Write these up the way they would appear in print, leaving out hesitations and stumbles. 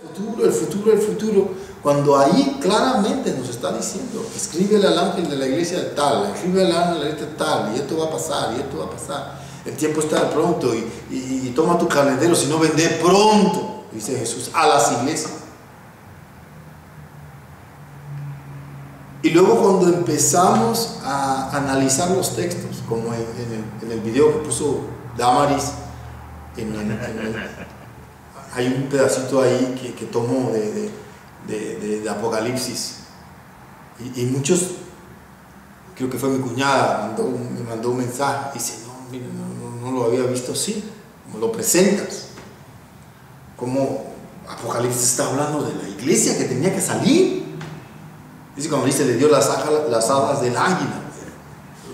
El futuro, el futuro, cuando ahí claramente nos está diciendo, escríbele al ángel de la iglesia de tal, escríbele al ángel de la iglesia de tal, y esto va a pasar, y esto va a pasar, el tiempo está pronto, y toma tu calendario, si no vende pronto, dice Jesús, a las iglesias. Y luego cuando empezamos a analizar los textos, como en el video que puso Damaris, hay un pedacito ahí que tomo de Apocalipsis, y muchos, creo que fue mi cuñada, me mandó un mensaje, y dice, no, mira, no lo había visto así, como lo presentas, como Apocalipsis está hablando de la iglesia que tenía que salir. Dice, cuando dice, le dio las alas del águila,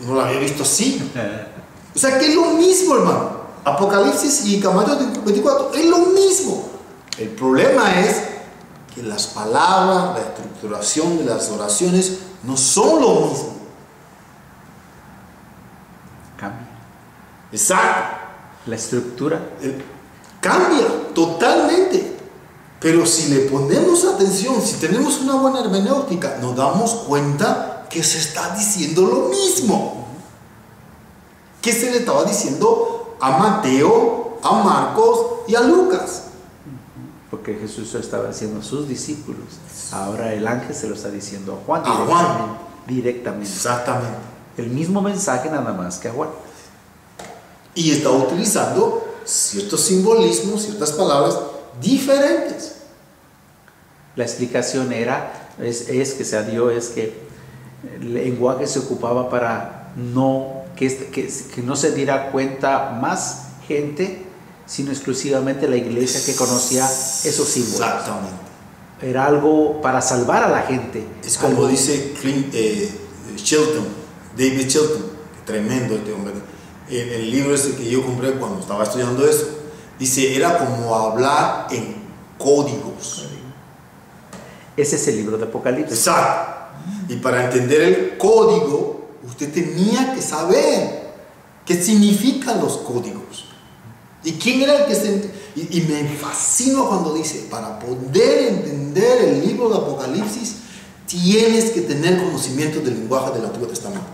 no lo había visto así. O sea que es lo mismo, hermano. Apocalipsis y Mateo 24 es lo mismo. El problema es que las palabras, la estructuración de las oraciones no son lo mismo. Cambia. Exacto. La estructura cambia totalmente. Pero si le ponemos atención, si tenemos una buena hermenéutica, nos damos cuenta que se está diciendo lo mismo que se le estaba diciendo a Mateo, a Marcos y a Lucas. Porque Jesús estaba diciendo a sus discípulos. Ahora el ángel se lo está diciendo a Juan. Directamente. Exactamente. El mismo mensaje, nada más que a Juan. Y está utilizando ciertos simbolismos, ciertas palabras diferentes. La explicación es que se dio, es que el lenguaje se ocupaba para que no se diera cuenta más gente, sino exclusivamente la iglesia que conocía esos símbolos. Exactamente. Era algo para salvar a la gente. Es como dice David Chilton, tremendo este hombre. El libro ese que yo compré cuando estaba estudiando eso, dice, era como hablar en códigos. Ese es el libro de Apocalipsis. Exacto. Y para entender el código, usted tenía que saber qué significan los códigos. ¿Y quién era el que se... Y me fascina cuando dice, para poder entender el libro de Apocalipsis, tienes que tener conocimiento del lenguaje del Antiguo Testamento.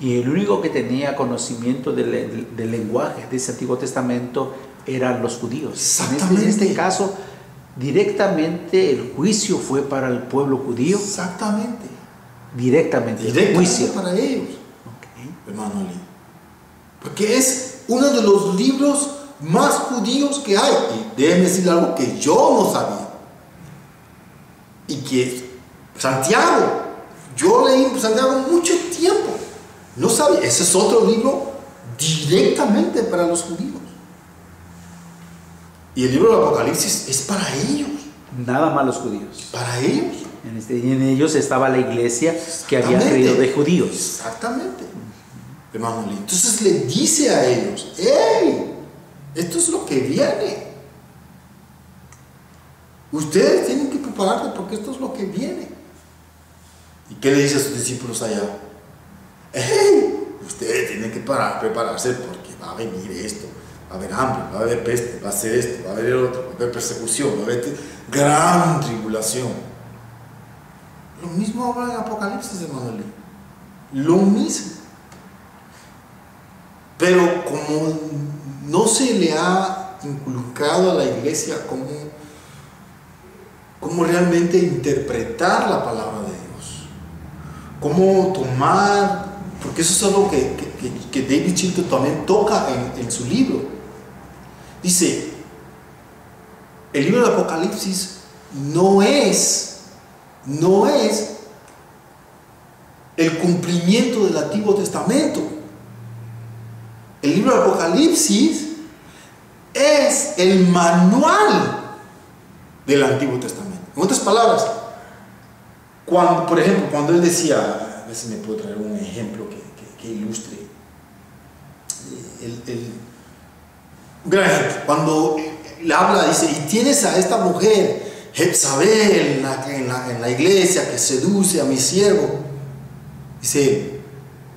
Y el único que tenía conocimiento del lenguaje de ese Antiguo Testamento eran los judíos. Exactamente. En este caso, directamente el juicio fue para el pueblo judío. Exactamente. Directamente el juicio para ellos. Hermano Lee. Porque es uno de los libros más judíos que hay. Y déjenme decirle algo que yo no sabía. Y que Santiago, yo leí Santiago mucho tiempo. No sabía. Ese es otro libro directamente para los judíos. Y el libro del Apocalipsis es para ellos. Nada más los judíos. Para ellos. En ellos estaba la iglesia que había creído de judíos. Exactamente. Hermano Lee. Entonces le dice a ellos, ¡hey! Esto es lo que viene. Ustedes tienen que prepararse porque esto es lo que viene. ¿Y qué le dice a sus discípulos allá? ¡Hey! Ustedes tienen que prepararse porque va a venir esto. Va a haber hambre, va a haber peste, va a ser esto, va a haber el otro, va a haber persecución, va a haber gran tribulación. Lo mismo habla en Apocalipsis, hermano Lee. Lo mismo. Pero como no se le ha inculcado a la iglesia cómo realmente interpretar la palabra de Dios, cómo tomar, porque eso es algo que David Chilton también toca en su libro. Dice, el libro de Apocalipsis no es el cumplimiento del Antiguo Testamento. El libro de Apocalipsis es el manual del Antiguo Testamento. En otras palabras, por ejemplo, cuando él decía, a ver si me puedo traer un ejemplo que ilustre un gran ejemplo. Cuando le habla, dice, y tienes a esta mujer Jezabel en la iglesia que seduce a mi siervo. Dice,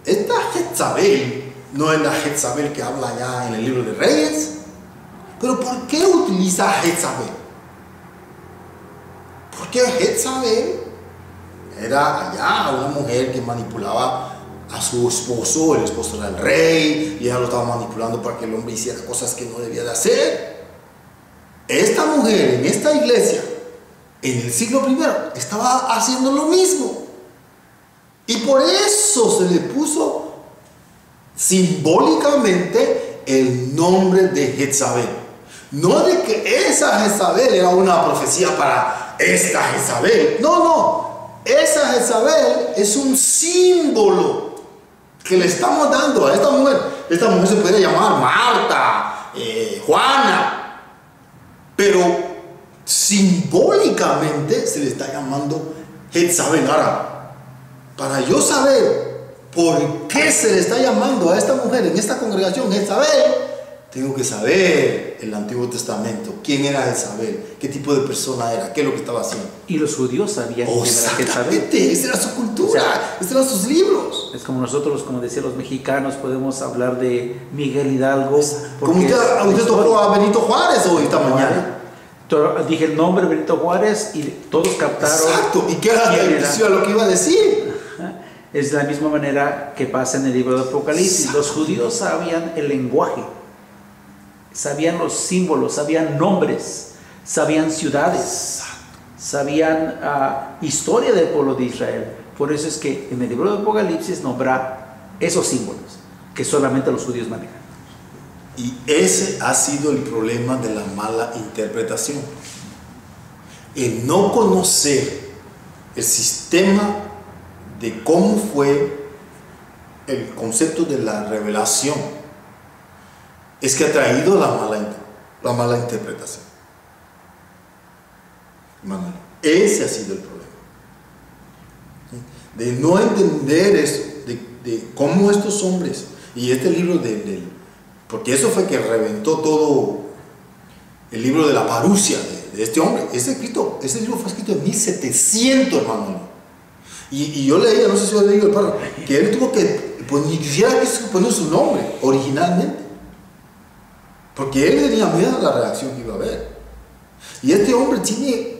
esta Jezabel no es la Jezabel que habla allá en el libro de Reyes. Pero ¿por qué utiliza Jezabel? que Jezabel era allá una mujer que manipulaba a su esposo, el esposo era el rey, y ella lo estaba manipulando para que el hombre hiciera cosas que no debía de hacer. Esta mujer en esta iglesia, en el siglo I, estaba haciendo lo mismo. Y por eso se le puso simbólicamente el nombre de Jezabel. No de que esa Jezabel era una profecía para esta Jezabel. No, no. Esa Jezabel es un símbolo que le estamos dando a esta mujer. Esta mujer se puede llamar Marta, Juana, pero simbólicamente se le está llamando Jezabel. Ahora, para yo saber por qué se le está llamando a esta mujer en esta congregación Jezabel, tengo que saber el Antiguo Testamento. ¿Quién era Jezabel? ¿Qué tipo de persona era? ¿Qué es lo que estaba haciendo? Y los judíos sabían quién era Jezabel. Exactamente, esa era su cultura, O sea, esos eran sus libros. Es como nosotros, como decían los mexicanos, podemos hablar de Miguel Hidalgo. Como usted tocó a Benito Juárez hoy, esta mañana. Dije el nombre Benito Juárez y todos captaron. Exacto, ¿y qué era lo que iba a decir? Es de la misma manera que pasa en el libro de Apocalipsis. Exacto. Los judíos sabían el lenguaje, sabían los símbolos, sabían nombres, sabían ciudades, sabían historia del pueblo de Israel. Por eso es que en el libro de Apocalipsis nombra esos símbolos que solamente los judíos manejan. Y ese ha sido el problema de la mala interpretación. El no conocer el sistema de cómo fue el concepto de la revelación es que ha traído la mala interpretación. Manuel, ese ha sido el problema. De no entender eso, de cómo estos hombres, y este libro porque eso fue que reventó todo el libro de la parusia de este hombre. Ese libro fue escrito en 1700, hermano. Y yo leía, no sé si yo leí el párrafo, que él tuvo que, pues ni quisiera que poner su nombre originalmente, porque él tenía miedo a la reacción que iba a haber. Y este hombre tiene,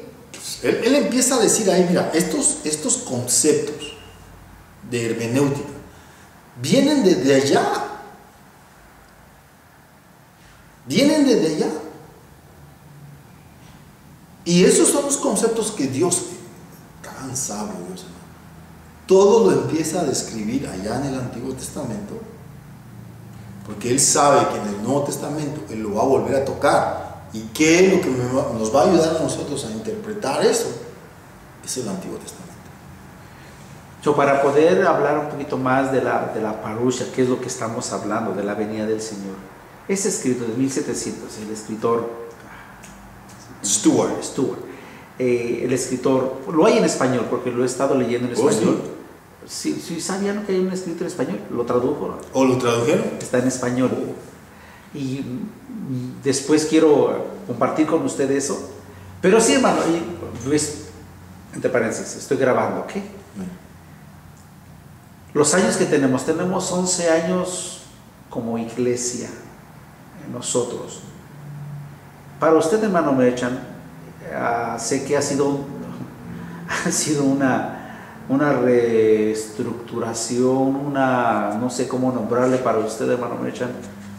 él empieza a decir ahí, mira, estos conceptos de hermenéutica vienen desde allá. Vienen desde allá. Y esos son los conceptos que Dios, tan sabio Dios, hermano, todo lo empieza a describir allá en el Antiguo Testamento, porque Él sabe que en el Nuevo Testamento Él lo va a volver a tocar. ¿Y qué es lo que nos va a ayudar a nosotros a interpretar eso? Es el Antiguo Testamento. Para poder hablar un poquito más de la parusha, que es lo que estamos hablando, de la venida del Señor, es escrito en 1700, el escritor Stuart. El escritor, lo hay en español porque lo he estado leyendo en español. Sí, ¿sabían que hay un escrito en español? Lo tradujo. ¿O lo tradujeron? Está en español. Y después quiero compartir con ustedes eso. Pero sí, hermano, Luis, entre paréntesis, estoy grabando, ¿ok? Los años que tenemos 11 años como iglesia, nosotros. Para usted, hermano Merchan, sé que ha sido una reestructuración, no sé cómo nombrarle para usted, hermano Merchan,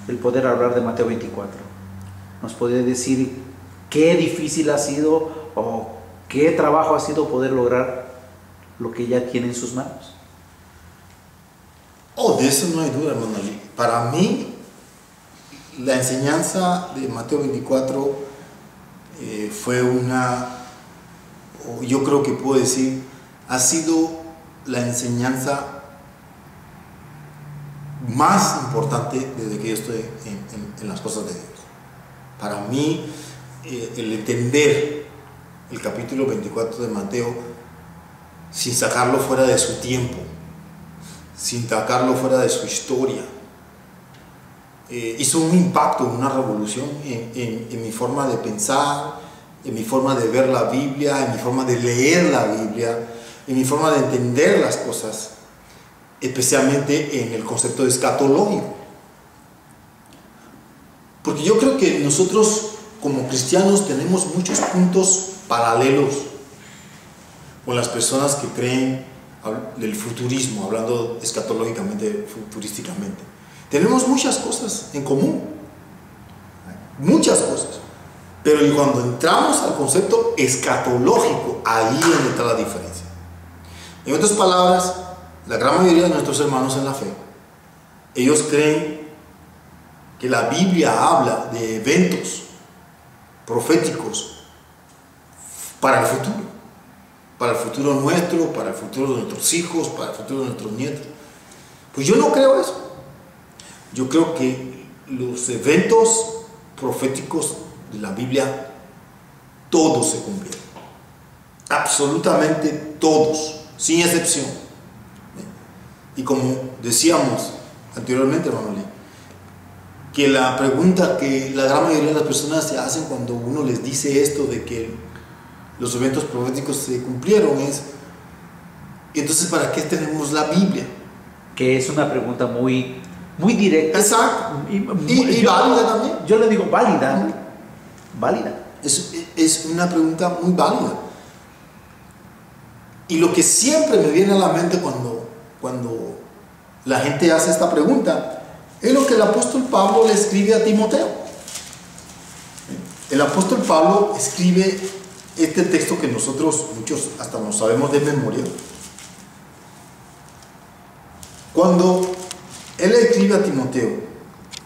el poder hablar de Mateo 24. ¿Nos puede decir qué difícil ha sido o qué trabajo ha sido poder lograr lo que ya tiene en sus manos? De eso no hay duda, hermano. Para mí, la enseñanza de Mateo 24 fue yo creo que puedo decir, ha sido la enseñanza más importante desde que yo estoy en las cosas de Dios. Para mí, el entender el capítulo 24 de Mateo sin sacarlo fuera de su tiempo, sin sacarlo fuera de su historia, hizo un impacto, una revolución en mi forma de pensar, en mi forma de ver la Biblia, en mi forma de leer la Biblia, en mi forma de entender las cosas, especialmente en el concepto escatológico. Porque yo creo que nosotros como cristianos tenemos muchos puntos paralelos con las personas que creen del futurismo, hablando escatológicamente, futurísticamente. Tenemos muchas cosas en común, muchas cosas, pero cuando entramos al concepto escatológico, ahí es donde está la diferencia. En otras palabras, la gran mayoría de nuestros hermanos en la fe, ellos creen que la Biblia habla de eventos proféticos para el futuro nuestro, para el futuro de nuestros hijos, para el futuro de nuestros nietos. Pues yo no creo eso. Yo creo que los eventos proféticos de la Biblia, todos se cumplieron. Absolutamente todos, sin excepción. Y como decíamos anteriormente, hermano Lee, que la pregunta que la gran mayoría de las personas se hacen cuando uno les dice esto de que los eventos proféticos se cumplieron es: ¿y entonces para qué tenemos la Biblia? Que es una pregunta muy directa. Exacto. Y válida también. Yo le digo válida. Válida. Es una pregunta muy válida. Y lo que siempre me viene a la mente cuando la gente hace esta pregunta es lo que el apóstol Pablo le escribe a Timoteo. El apóstol Pablo escribe este texto que nosotros muchos hasta no sabemos de memoria. Cuando él le escribe a Timoteo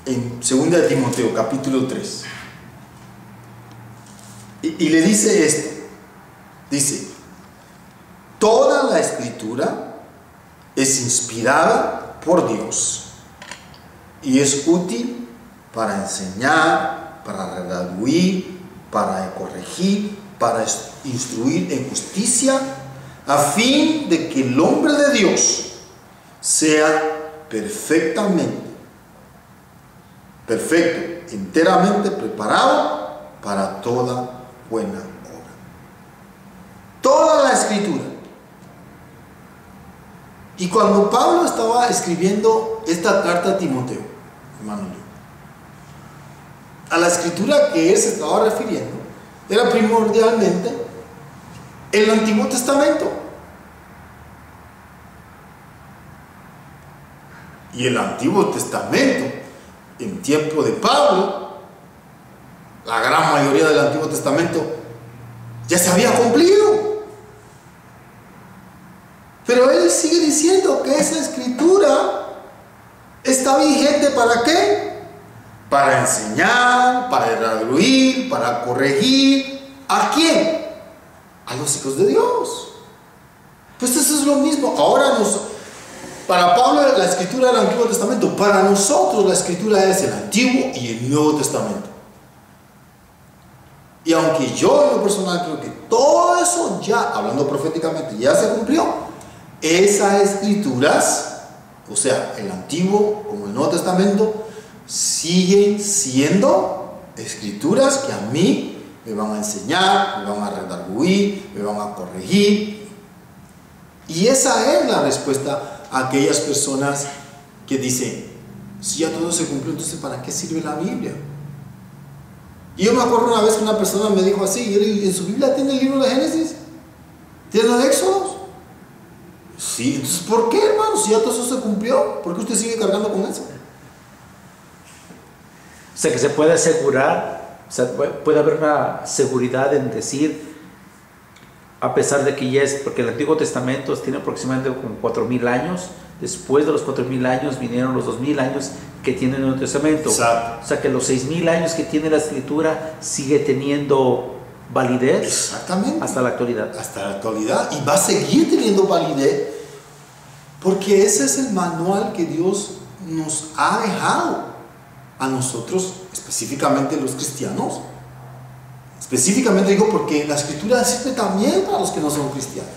en 2 de Timoteo capítulo 3 y le dice esto, dice: toda la escritura es inspirada por Dios y es útil para enseñar, para redarguir, para corregir, para instruir en justicia, a fin de que el hombre de Dios sea perfecto, enteramente preparado para toda buena obra. Toda la escritura. Y cuando Pablo estaba escribiendo esta carta a Timoteo, hermano, a la escritura que él se estaba refiriendo era primordialmente el Antiguo Testamento. Y el Antiguo Testamento, en tiempo de Pablo, la gran mayoría del Antiguo Testamento ya se había cumplido. Pero él sigue diciendo que esa escritura está vigente ¿para qué? Para enseñar, para redarguir, para corregir. ¿A quién? A los hijos de Dios. Pues eso es lo mismo. Ahora para Pablo la escritura del Antiguo Testamento, para nosotros la escritura es el Antiguo y el Nuevo Testamento. Y aunque yo en lo personal creo que todo eso ya, hablando proféticamente, ya se cumplió, esas escrituras, o sea, el Antiguo como el Nuevo Testamento, siguen siendo escrituras que a mí me van a enseñar, me van a redarguir, me van a corregir. Y esa es la respuesta a aquellas personas que dicen: si ya todo se cumplió, entonces ¿para qué sirve la Biblia? Y yo me acuerdo una vez que una persona me dijo así: ¿en su Biblia tiene el libro de Génesis? ¿Tiene el Éxodo? Sí. Entonces ¿por qué, hermano? Si ya todo eso se cumplió, ¿por qué usted sigue cargando con eso? O sea, que se puede asegurar, o sea, puede haber una seguridad en decir, a pesar de que ya es, porque el Antiguo Testamento tiene aproximadamente como 4,000 años, después de los 4,000 años vinieron los 2,000 años que tiene el Nuevo Testamento. Exacto. O sea, que los 6,000 años que tiene la Escritura sigue teniendo validez. Exactamente. Hasta la actualidad. Hasta la actualidad, y va a seguir teniendo validez, porque ese es el manual que Dios nos ha dejado a nosotros, específicamente los cristianos. Específicamente digo porque la escritura sirve también para los que no son cristianos,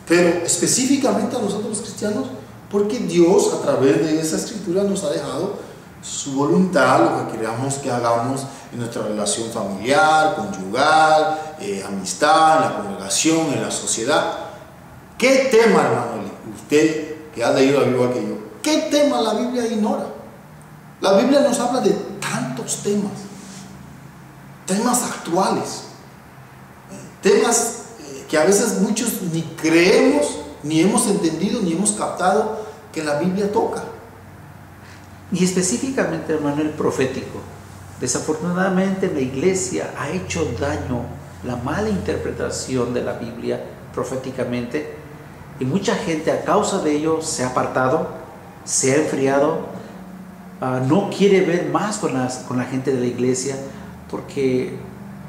pero específicamente a nosotros los cristianos, porque Dios a través de esa escritura nos ha dejado su voluntad, lo que queramos que hagamos en nuestra relación familiar, conyugal, amistad, en la congregación, en la sociedad. ¿Qué tema, hermano? Usted que ha leído la Biblia que yo, ¿qué tema la Biblia ignora? La Biblia nos habla de tantos temas actuales, temas que a veces muchos ni creemos, ni hemos entendido, ni hemos captado que la Biblia toca. Y específicamente, hermano, el profético. Desafortunadamente la iglesia ha hecho daño, la mala interpretación de la Biblia proféticamente, y mucha gente a causa de ello se ha apartado, se ha enfriado, no quiere ver más con la gente de la iglesia, porque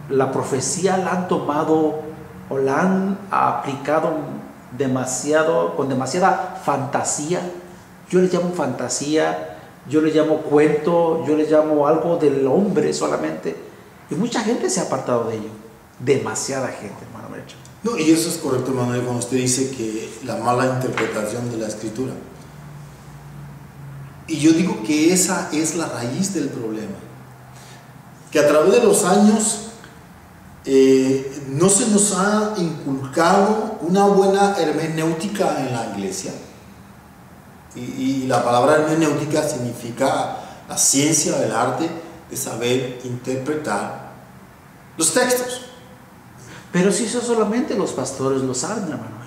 la profecía la han tomado o la han aplicado con demasiada fantasía. Yo le llamo fantasía, yo le llamo cuento, yo le llamo algo del hombre solamente, y mucha gente se ha apartado de ello, demasiada gente, hermano Melcho. No, y eso es correcto, hermano, cuando usted dice que la mala interpretación de la Escritura. Y yo digo que esa es la raíz del problema, que a través de los años no se nos ha inculcado una buena hermenéutica en la iglesia. Y la palabra hermenéutica significa la ciencia del arte de saber interpretar los textos. Pero si eso solamente los pastores lo saben, hermano.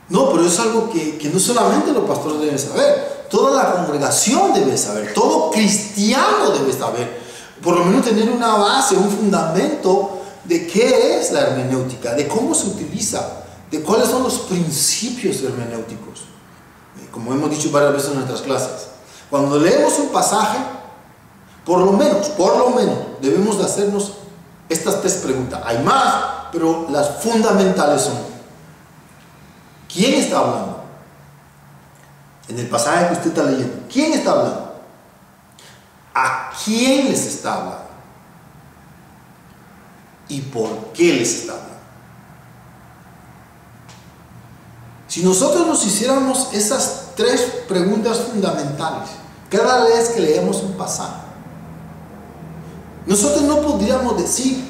No, pero es algo que no solamente los pastores deben saber, toda la congregación debe saber, todo cristiano debe saber, por lo menos tener una base, un fundamento de qué es la hermenéutica, de cómo se utiliza, de cuáles son los principios hermenéuticos. Como hemos dicho varias veces en nuestras clases, cuando leemos un pasaje, por lo menos, debemos de hacernos estas tres preguntas. Hay más, pero las fundamentales son: ¿quién está hablando? En el pasaje que usted está leyendo, ¿quién está hablando? ¿A quién les está hablando? ¿Y por qué les está hablando? Si nosotros nos hiciéramos esas tres preguntas fundamentales cada vez que leemos un pasaje, nosotros no podríamos decir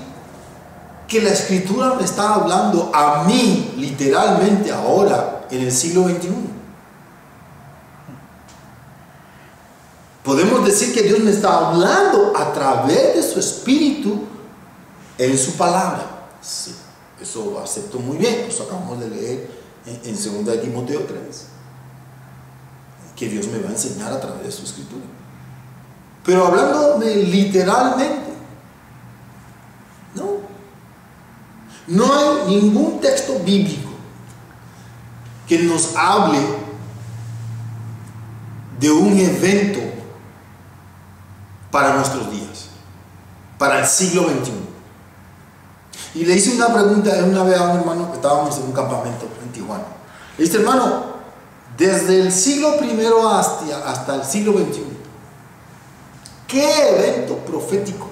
que la Escritura me está hablando a mí, literalmente ahora, en el siglo XXI. Podemos decir que Dios me está hablando a través de su Espíritu en su palabra. Sí, eso lo acepto muy bien. Eso acabamos de leer en 2 de Timoteo 3. Que Dios me va a enseñar a través de su Escritura. Pero hablándome literalmente, no hay ningún texto bíblico que nos hable de un evento para nuestros días, para el siglo XXI. Y le hice una pregunta una vez a un hermano que estábamos en un campamento en Tijuana. Le dije: hermano, desde el siglo I hasta el siglo XXI, ¿qué evento profético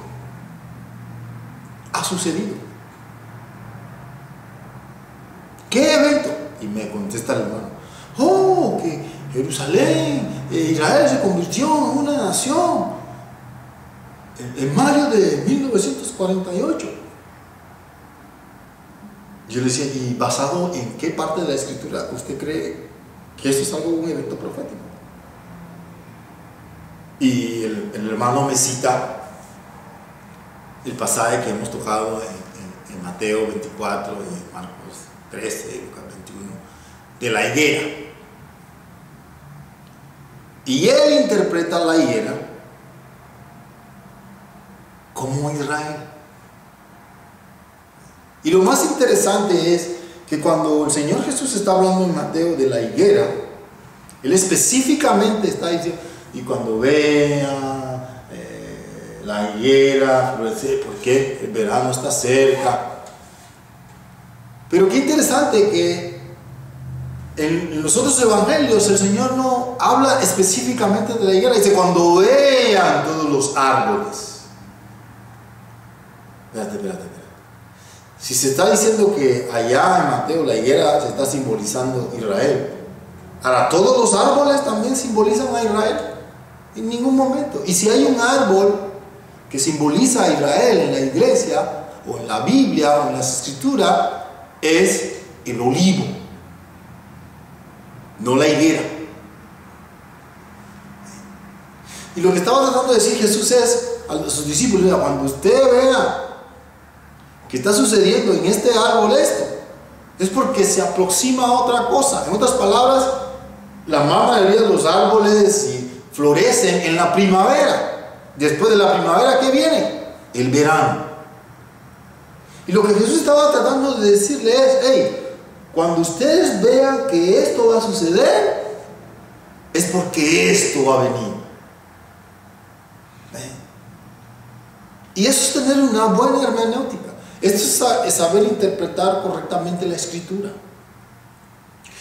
ha sucedido? ¿Qué evento? Y me contesta el hermano: que Jerusalén, Israel se convirtió en una nación en mayo de 1948. Yo le decía: ¿y basado en qué parte de la Escritura usted cree que eso es un evento profético? Y el hermano me cita el pasaje que hemos tocado en Mateo 24 y en Marcos 13, Lucas 21, de la higuera. Y él interpreta la higuera como Israel. Y lo más interesante es que cuando el Señor Jesús está hablando en Mateo de la higuera, Él específicamente está diciendo: y cuando vea la higuera florecer, porque el verano está cerca. Pero qué interesante que en los otros evangelios el Señor no habla específicamente de la higuera. Dice: cuando vean todos los árboles. Espérate. Si se está diciendo que allá en Mateo la higuera se está simbolizando Israel, ahora todos los árboles también simbolizan a Israel. En ningún momento. Y si hay un árbol que simboliza a Israel en la iglesia, o en la Biblia, o en las Escrituras, es el olivo, no la higuera. Y lo que estaba tratando de decir Jesús es a sus discípulos: cuando usted vea que está sucediendo en este árbol esto, es porque se aproxima a otra cosa. En otras palabras, la mayoría de los árboles florecen en la primavera. Después de la primavera, ¿qué viene? El verano. Y lo que Jesús estaba tratando de decirle es: hey, cuando ustedes vean que esto va a suceder, es porque esto va a venir. Y eso es tener una buena hermenéutica. Esto es saber interpretar correctamente la escritura,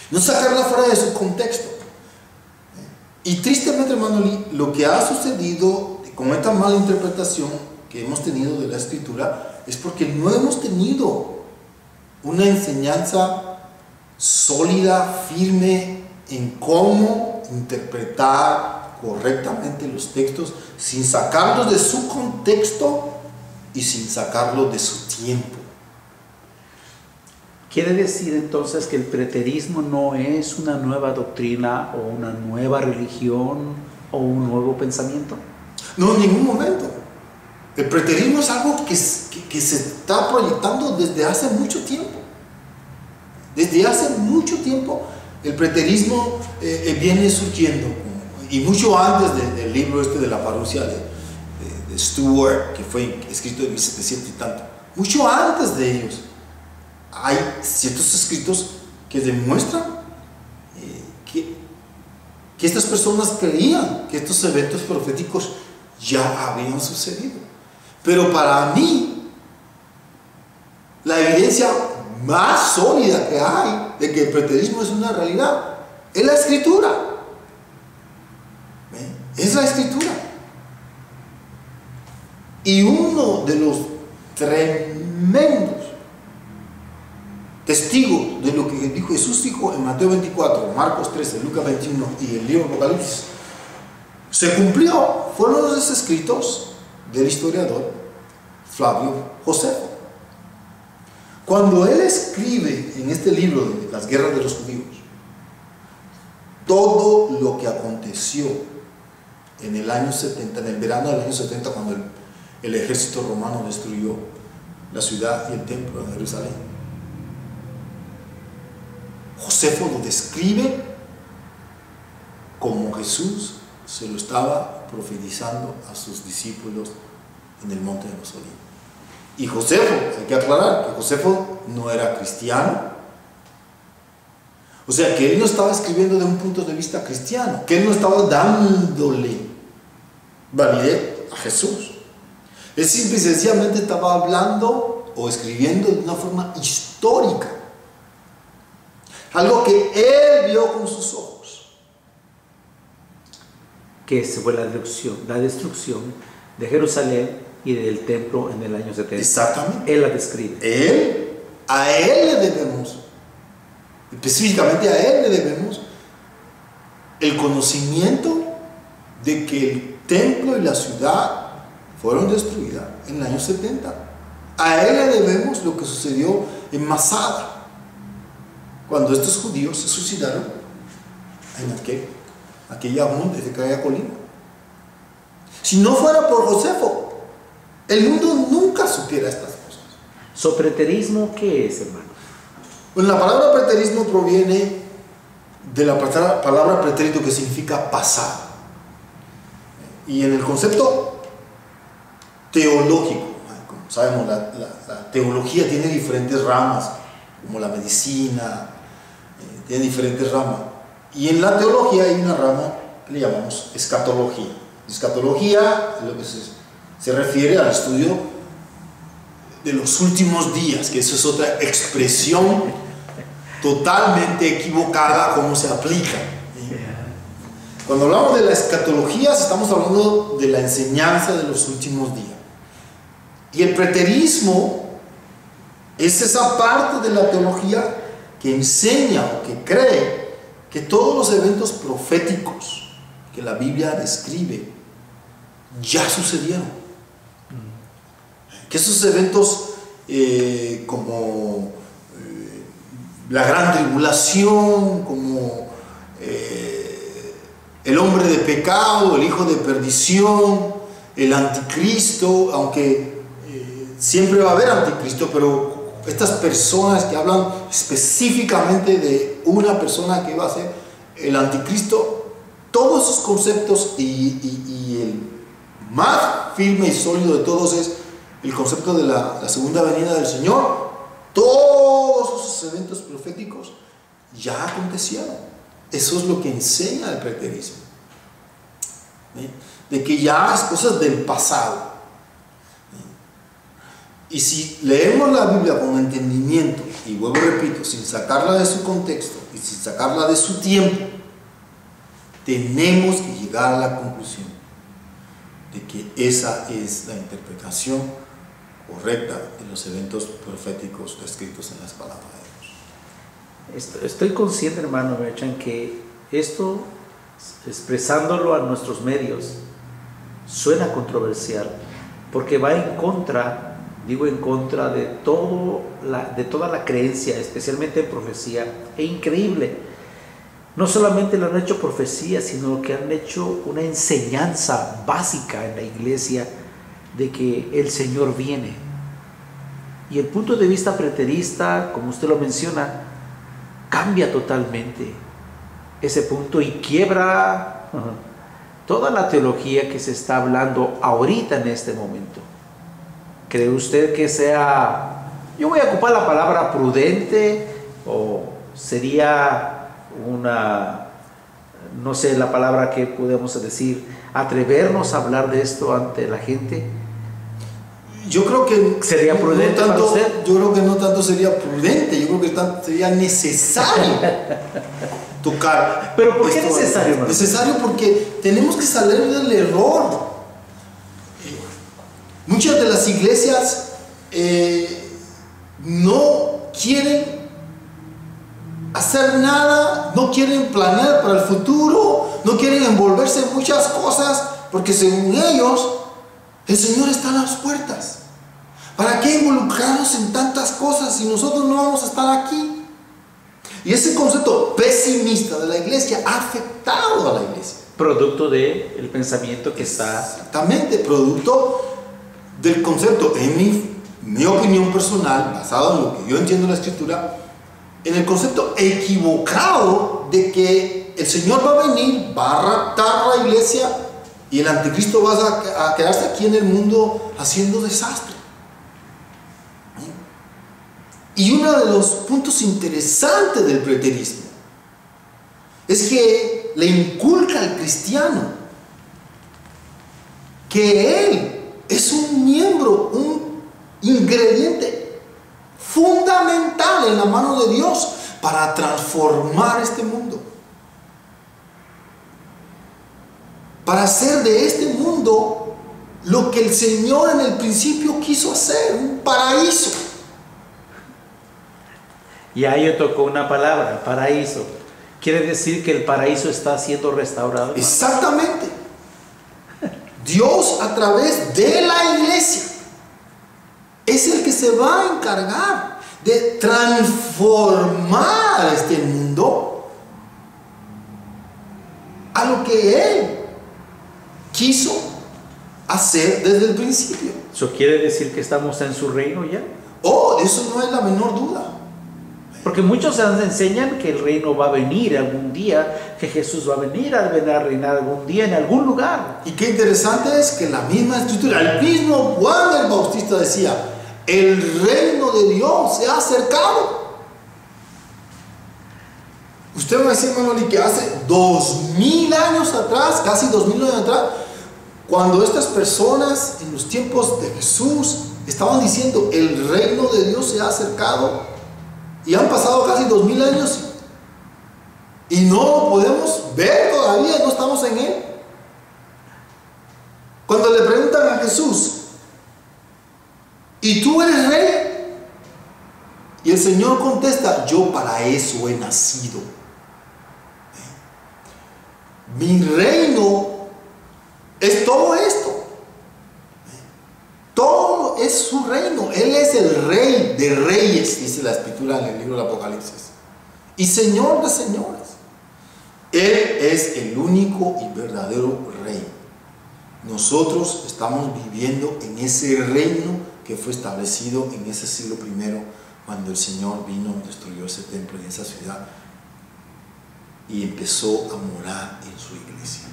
no sacarla fuera de su contexto. Y tristemente, hermano Lee, lo que ha sucedido con esta mala interpretación que hemos tenido de la escritura es porque no hemos tenido una enseñanza sólida, firme en cómo interpretar correctamente los textos sin sacarlos de su contexto y sin sacarlos de su tiempo. ¿Quiere decir entonces que el preterismo no es una nueva doctrina o una nueva religión o un nuevo pensamiento? No, en ningún momento. El preterismo es algo que se está proyectando desde hace mucho tiempo. Desde hace mucho tiempo el preterismo viene surgiendo, y mucho antes del libro de la parusia de Stuart, que fue escrito en 1700 y tanto. Mucho antes de ellos hay ciertos escritos que demuestran que estas personas creían que estos eventos proféticos ya habían sucedido. Pero para mí, la evidencia más sólida que hay de que el preterismo es una realidad es la escritura. Es la escritura. Y uno de los tremendos testigos de lo que Jesús dijo en Mateo 24, Marcos 13, Lucas 21 y el libro de Apocalipsis se cumplió, fueron los escritos del historiador Flavio Josefo. Cuando él escribe en este libro de las guerras de los judíos todo lo que aconteció en el año 70, en el verano del año 70, cuando el ejército romano destruyó la ciudad y el templo de Jerusalén, Josefo lo describe como Jesús se lo estaba profetizando a sus discípulos en el monte de los Olivos. Y Josefo, hay que aclarar que Josefo no era cristiano, o sea que él no estaba escribiendo de un punto de vista cristiano, que él no estaba dándole validez a Jesús. Él simple y sencillamente estaba hablando o escribiendo de una forma histórica, algo que él vio con sus ojos. Que fue la destrucción de Jerusalén y del templo en el año 70. Exactamente. Él la describe. A él le debemos, específicamente a él le debemos el conocimiento de que el templo y la ciudad fueron destruidas en el año 70. A él le debemos lo que sucedió en Masada, cuando estos judíos se suicidaron en aquella monte de aquella colina. Si no fuera por Josefo, el mundo nunca supiera estas cosas. ¿So preterismo qué es, hermano? Pues la palabra preterismo proviene de la palabra pretérito, que significa pasado. Y en el concepto teológico, como sabemos, la teología tiene diferentes ramas, como la medicina, tiene diferentes ramas. Y en la teología hay una rama que le llamamos escatología. Escatología es lo que se refiere al estudio de los últimos días, que eso es otra expresión totalmente equivocada cómo se aplica. Cuando hablamos de la escatología, estamos hablando de la enseñanza de los últimos días. Y el preterismo es esa parte de la teología que enseña o que cree que todos los eventos proféticos que la Biblia describe ya sucedieron. Que esos eventos como la gran tribulación, como el hombre de pecado, el hijo de perdición, el anticristo, aunque siempre va a haber anticristo, pero estas personas que hablan específicamente de una persona que va a ser el anticristo, todos esos conceptos y el más firme y sólido de todos es el concepto de la segunda venida del Señor. Todos esos eventos proféticos ya acontecieron. Eso es lo que enseña el preterismo, de que ya es cosas del pasado. Y si leemos la Biblia con entendimiento, y vuelvo y repito, sin sacarla de su contexto y sin sacarla de su tiempo, tenemos que llegar a la conclusión de que esa es la interpretación correcta de los eventos proféticos descritos en las palabras de Dios. Estoy consciente, hermano Merchan, que esto, expresándolo a nuestros medios, suena controversial, porque va en contra, digo en contra de toda la creencia, especialmente en profecía. Es increíble. No solamente lo han hecho profecía, sino que han hecho una enseñanza básica en la iglesia de que el Señor viene. Y el punto de vista preterista, como usted lo menciona, cambia totalmente ese punto y quiebra toda la teología que se está hablando ahorita en este momento. ¿Cree usted que sea, yo voy a ocupar la palabra prudente, o sería una, no sé la palabra que podemos decir, atrevernos a hablar de esto ante la gente? Yo creo que ¿sería prudente no tanto, para usted? Yo creo que no tanto sería prudente, yo creo que sería necesario tocar. ¿Pero por qué es necesario, hermano? Necesario porque tenemos que salir del error. Muchas de las iglesias no quieren hacer nada, no quieren planear para el futuro, no quieren envolverse en muchas cosas, porque según ellos, el Señor está a las puertas. ¿Para qué involucrarnos en tantas cosas si nosotros no vamos a estar aquí? Y ese concepto pesimista de la iglesia ha afectado a la iglesia. Producto del pensamiento que está... Exactamente, producto del concepto, en mi opinión personal, basado en lo que yo entiendo de la Escritura, en el concepto equivocado de que el Señor va a venir, va a raptar la iglesia y el anticristo va a quedarse aquí en el mundo haciendo desastre. Y uno de los puntos interesantes del preterismo es que le inculca al cristiano que él es un miembro, un ingrediente fundamental en la mano de Dios para transformar este mundo, para hacer de este mundo lo que el Señor en el principio quiso hacer, un paraíso. Y ahí yo tocó una palabra, paraíso. Quiere decir que el paraíso está siendo restaurado, hermano. Exactamente. Dios, a través de la iglesia, es el que se va a encargar de transformar este mundo a lo que Él quiso hacer desde el principio. ¿Eso quiere decir que estamos en su reino ya? Oh, de eso no hay la menor duda. Porque muchos enseñan que el reino va a venir algún día, que Jesús va a venir a reinar algún día en algún lugar. Y qué interesante es que la misma escritura, el mismo Juan el Bautista decía, el reino de Dios se ha acercado. Usted me decía, hermano, que hace 2000 años atrás, casi 2000 años atrás, cuando estas personas en los tiempos de Jesús estaban diciendo, el reino de Dios se ha acercado, y han pasado casi 2000 años y no lo podemos ver todavía, no estamos en Él. Cuando le preguntan a Jesús, ¿y tú eres rey? Y el Señor contesta, yo para eso he nacido. Mi reino es todo esto. Todo es su reino. Él es el rey de reyes, dice la escritura en el libro del Apocalipsis, y señor de señores. Él es el único y verdadero rey. Nosotros estamos viviendo en ese reino que fue establecido en ese siglo I cuando el Señor vino, destruyó ese templo y esa ciudad y empezó a morar en su iglesia.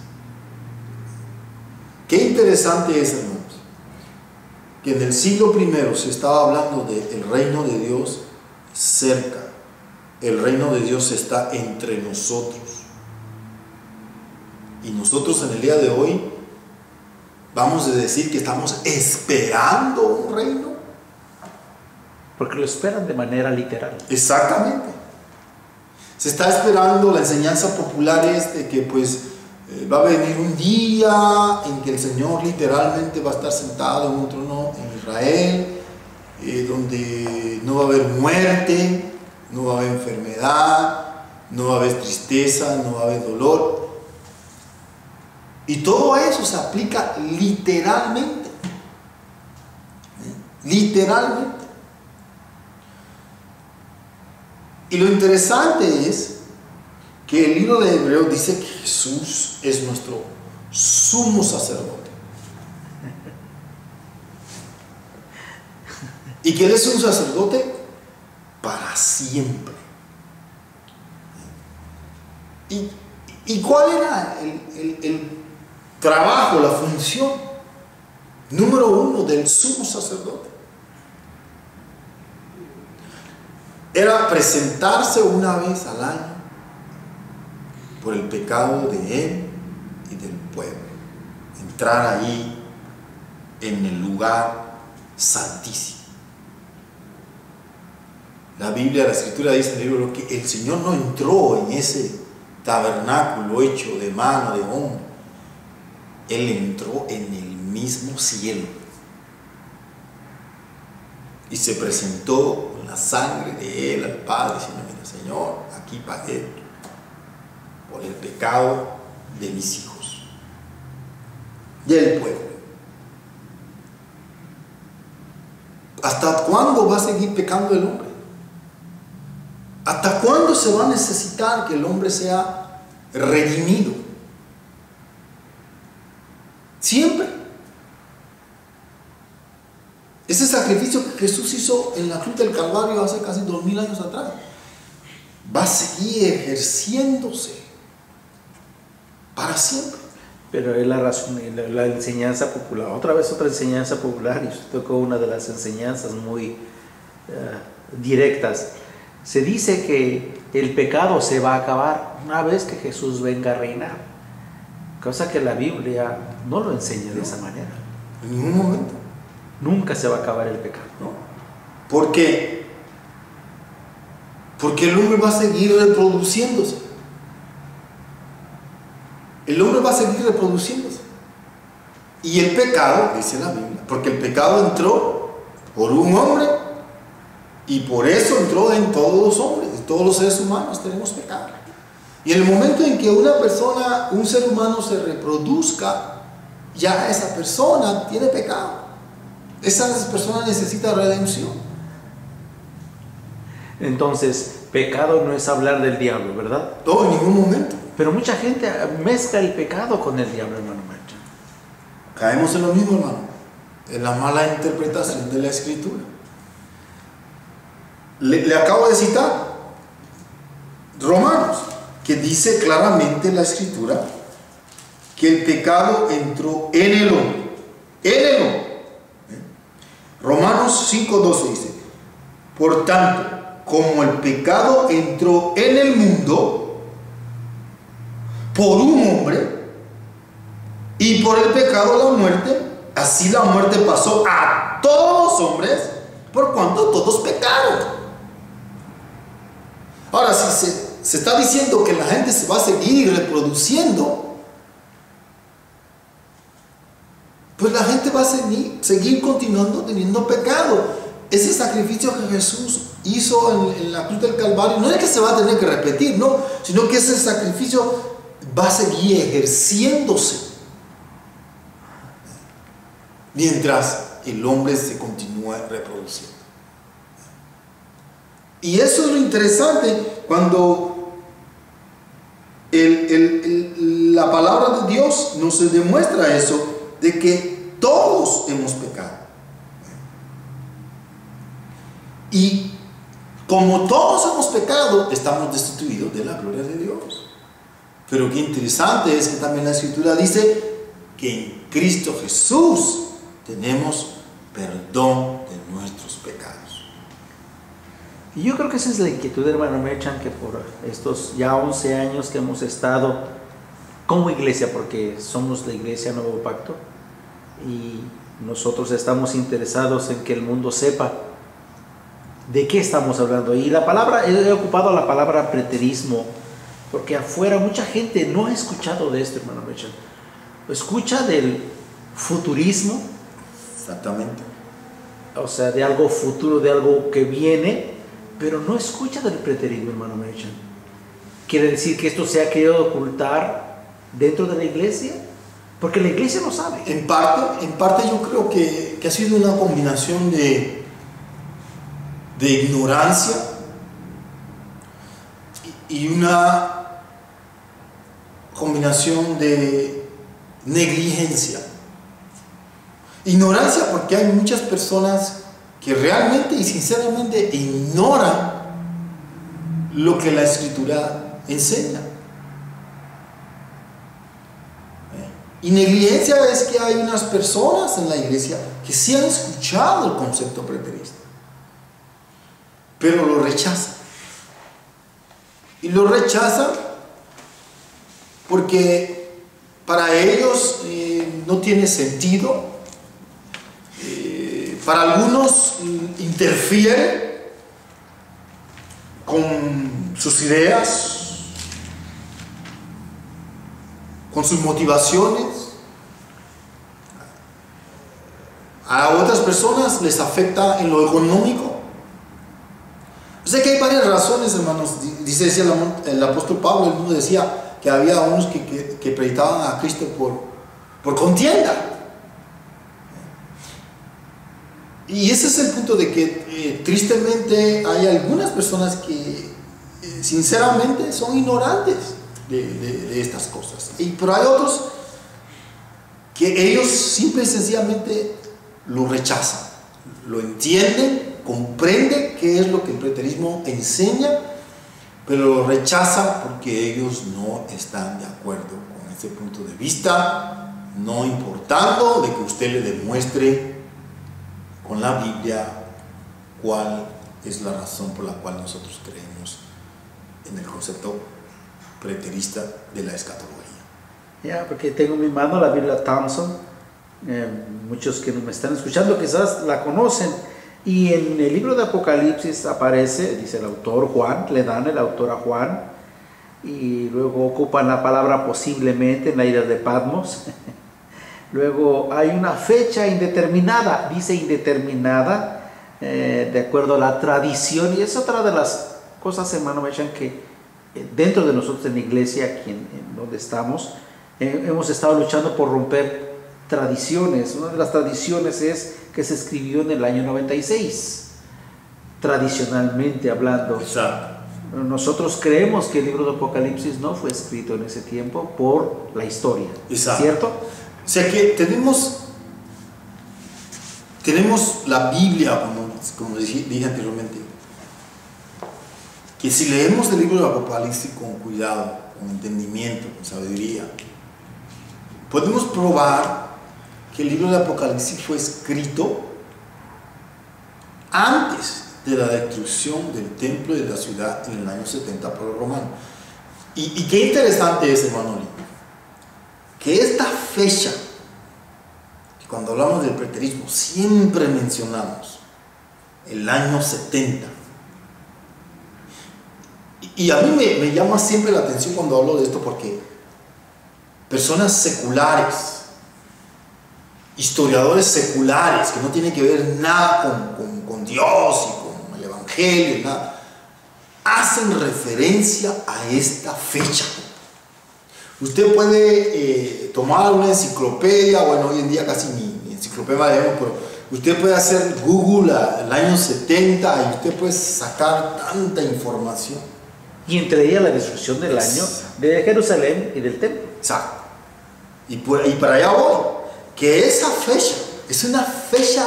Qué interesante es, hermanos, que en el siglo I se estaba hablando del reino de Dios cerca. El reino de Dios está entre nosotros. Y nosotros en el día de hoy vamos a decir que estamos esperando un reino. Porque lo esperan de manera literal. Exactamente. Se está esperando, la enseñanza popular es de que pues va a venir un día en que el Señor literalmente va a estar sentado en un trono en Israel, donde no va a haber muerte, no va a haber enfermedad, no va a haber tristeza, no va a haber dolor. Y todo eso se aplica literalmente. Literalmente. Y lo interesante es que el libro de Hebreos dice que Jesús es nuestro sumo sacerdote. Y que Él es un sacerdote para siempre. ¿Y cuál era el trabajo, la función número uno del sumo sacerdote? Era presentarse una vez al año por el pecado de él y del pueblo, entrar ahí en el lugar santísimo. La Biblia, la Escritura dice en el libro que el Señor no entró en ese tabernáculo hecho de mano de hombre. Él entró en el mismo cielo y se presentó con la sangre de Él al Padre, diciendo: mira, Señor, aquí pagué por el pecado de mis hijos, del pueblo. ¿Hasta cuándo va a seguir pecando el hombre? ¿Hasta cuándo se va a necesitar que el hombre sea redimido? Siempre. Ese sacrificio que Jesús hizo en la cruz del Calvario hace casi 2000 años atrás va a seguir ejerciéndose para siempre. Pero es la razón, la enseñanza popular. Otra enseñanza popular, y usted tocó una de las enseñanzas muy directas. Se dice que el pecado se va a acabar una vez que Jesús venga a reinar, cosa que la Biblia no lo enseña de esa manera. En ningún momento. Nunca se va a acabar el pecado. ¿No? ¿Por qué? Porque el hombre va a seguir reproduciéndose. El hombre va a seguir reproduciéndose. Y el pecado, dice la Biblia, porque el pecado entró por un hombre y por eso entró en todos los hombres, en todos los seres humanos tenemos pecado. Y en el momento en que una persona, un ser humano se reproduzca, ya esa persona tiene pecado. Esa persona necesita redención. Entonces, pecado no es hablar del diablo, ¿verdad? No, en ningún momento. Pero mucha gente mezcla el pecado con el diablo, hermano Martín. Caemos en lo mismo, hermano, en la mala interpretación de la Escritura. Le acabo de citar Romanos, que dice claramente la Escritura que el pecado entró en el hombre. En el hombre. Romanos 5:12 dice: por tanto, como el pecado entró en el mundo por un hombre, y por el pecado la muerte, así la muerte pasó a todos los hombres, por cuanto todos pecaron. Ahora, si se está diciendo que la gente se va a seguir reproduciendo, pues la gente va a seguir continuando teniendo pecado. Ese sacrificio que Jesús hizo en la cruz del Calvario no es que se va a tener que repetir, no, sino que ese sacrificio va a seguir ejerciéndose mientras el hombre se continúa reproduciendo. Y eso es lo interesante cuando la palabra de Dios nos demuestra eso, de que todos hemos pecado. Y como todos hemos pecado, estamos destituidos de la gloria de Dios. Pero qué interesante es que también la Escritura dice que en Cristo Jesús tenemos perdón de nuestros pecados. Y yo creo que esa es la inquietud, hermano Merchan, que por estos ya 11 años que hemos estado como iglesia, porque somos la iglesia Nuevo Pacto, y nosotros estamos interesados en que el mundo sepa de qué estamos hablando. Y la palabra, he ocupado la palabra preterismo, porque afuera mucha gente no ha escuchado de esto, hermano Merchan. Escucha del futurismo. Exactamente. O sea, de algo futuro, de algo que viene, pero no escucha del preterismo, hermano Merchan. Quiere decir que esto se ha querido ocultar dentro de la iglesia, porque la iglesia no sabe. En parte yo creo que ha sido una combinación de ignorancia y una combinación de negligencia. Ignorancia porque hay muchas personas que realmente y sinceramente ignoran lo que la Escritura enseña. Y negligencia es que hay unas personas en la iglesia que sí han escuchado el concepto preterista, pero lo rechazan. Y lo rechazan porque para ellos no tiene sentido. Para algunos interfiere con sus ideas, con sus motivaciones. A otras personas les afecta en lo económico. Sé que hay varias razones, hermanos. Dice el apóstol Pablo, él mismo decía que había unos que predicaban a Cristo por contienda. Y ese es el punto de que tristemente hay algunas personas que sinceramente son ignorantes de estas cosas. Pero hay otros que ellos simple y sencillamente lo rechazan, lo entienden, comprenden qué es lo que el preterismo enseña, pero lo rechazan porque ellos no están de acuerdo con ese punto de vista, no importando de que usted le demuestre con la Biblia cuál es la razón por la cual nosotros creemos en el concepto preterista de la escatología. Ya, porque tengo en mi mano la Biblia Thompson. Muchos que no me están escuchando quizás la conocen. Y en el libro de Apocalipsis aparece, dice el autor Juan, le dan el autor a Juan, y luego ocupan la palabra posiblemente en la isla de Patmos. Luego hay una fecha indeterminada, dice indeterminada, de acuerdo a la tradición, y es otra de las cosas, hermano Mechan, que dentro de nosotros en la iglesia, aquí en donde estamos, hemos estado luchando por romper tradiciones. Una de las tradiciones es que se escribió en el año 96, tradicionalmente hablando. Exacto. Nosotros creemos que el libro de Apocalipsis no fue escrito en ese tiempo por la historia. Exacto. ¿Cierto? O sea que tenemos la Biblia, como dije anteriormente, que si leemos el libro de Apocalipsis con cuidado, con entendimiento, con sabiduría, podemos probar que el libro de Apocalipsis fue escrito antes de la destrucción del templo y de la ciudad en el año 70 por los romanos. Y qué interesante es, hermano Lee, que esta fecha, que cuando hablamos del preterismo siempre mencionamos el año 70, y a mí me llama siempre la atención cuando hablo de esto, porque personas seculares, historiadores seculares que no tienen que ver nada con Dios y con el Evangelio, nada, hacen referencia a esta fecha. Usted puede tomar una enciclopedia, bueno, hoy en día casi ni enciclopedia debemos, pero usted puede hacer Google el año 70 y usted puede sacar tanta información. Y entre ellas la destrucción del año de Jerusalén y del templo. Exacto. Y para allá voy, que esa fecha es una fecha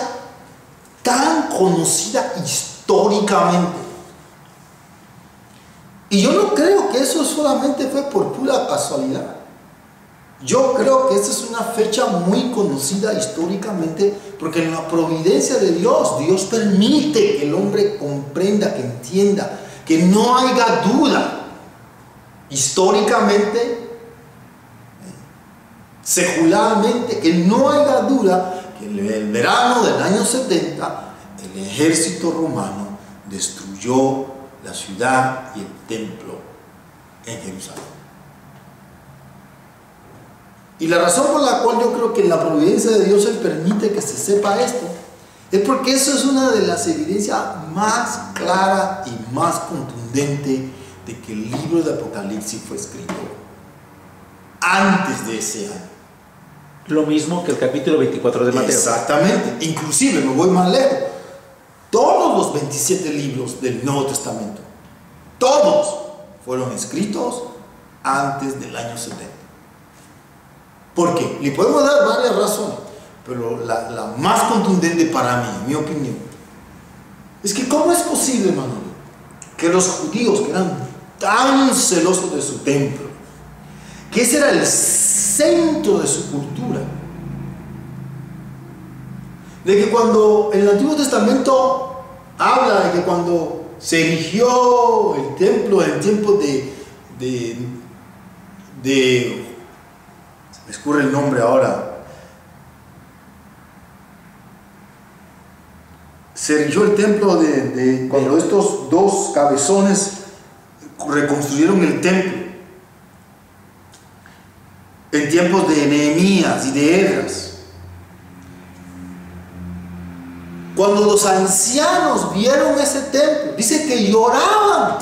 tan conocida históricamente Y yo no creo que eso solamente fue por pura casualidad. Yo creo que esta es una fecha muy conocida históricamente, porque en la providencia de Dios, Dios permite que el hombre comprenda, que entienda, que no haya duda. Históricamente, secularmente, que no haya duda que en el verano del año 70 el ejército romano destruyó la ciudad y el templo en Jerusalén. Y la razón por la cual yo creo que en la providencia de Dios Él permite que se sepa esto es porque eso es una de las evidencias más claras y más contundentes de que el libro de Apocalipsis fue escrito antes de ese año. Lo mismo que el capítulo 24 de Mateo. Exactamente. Inclusive, me voy más lejos, todos los 27 libros del Nuevo Testamento, todos fueron escritos antes del año 70. ¿Por qué? Le podemos dar varias razones, pero la más contundente para mí, en mi opinión, es que ¿cómo es posible, Manuel, que los judíos, que eran tan celosos de su templo, que ese era el centro de su cultura, de que cuando en el Antiguo Testamento habla de que cuando se erigió el templo en tiempos me escurre el nombre ahora, se erigió el templo cuando estos dos cabezones reconstruyeron el templo en tiempos de Nehemías y de Esdras. Cuando los ancianos vieron ese templo, dice que lloraban,